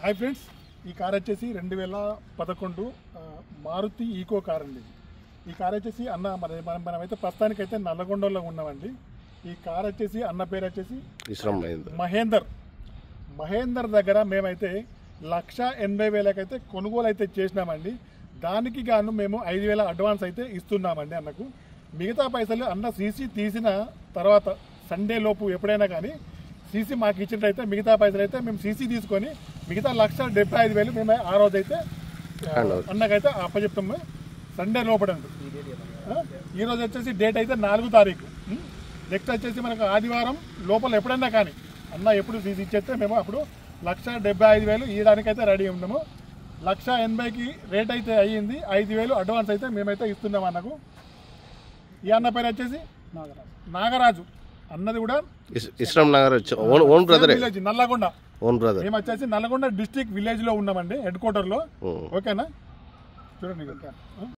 Hi friends, ఈ car వచ్చేసి 2011 Maruti eco car అండి. ఈ కార్ వచ్చేసి అన్న మనమైతే ప్రస్తుతానికైతే నల్లగొండలో ఉన్నామండి. ఈ కార్ వచ్చేసి అన్న పేరు వచ్చేసి మహేందర్ దగ్గర మేమైతే 1,80,000 కొనుగోలు అయితే చేసినామండి. దానికి గాను మేము 5,000 అడ్వాన్స్ అయితే ఇస్తున్నామండి అన్నకు. మిగతా పైసలు అన్న సీసీ తీసిన తర్వాత సండే లోపు ఎప్పుడైనా కానీ సీసీ మాకు ఇచ్చినట్టయితే మిగతా పైసలు అయితే మేము సీసీ తీసుకొని మిగతా 1,75,000 మేము ఆ రోజు అయితే అన్నకైతే అప్పచెప్తాము. సండే లోపడండి. ఈరోజు వచ్చేసి డేట్ అయితే 4వ తారీఖు. నెక్స్ట్ వచ్చేసి మనకు ఆదివారం లోపల ఎప్పుడైనా కానీ అన్న ఎప్పుడు సీసీ ఇచ్చేస్తే మేము అప్పుడు 1,75,000 ఇవ్వడానికైతే రెడీ ఉన్నాము. 1,80,000కి రేట్ అయితే అయ్యింది. 5,000 అడ్వాన్స్ అయితే మేమైతే ఇస్తున్నాం అన్నకు. ఈ అన్న పేరు వచ్చేసి నాగరాజు. అన్నది కూడా విలేజ్ నల్లగొండ. మేము వచ్చేసి నల్లగొండ డిస్ట్రిక్ట్ విలేజ్ లో ఉన్నామండి, హెడ్ క్వార్టర్ లో. ఓకేనా? చూడండి.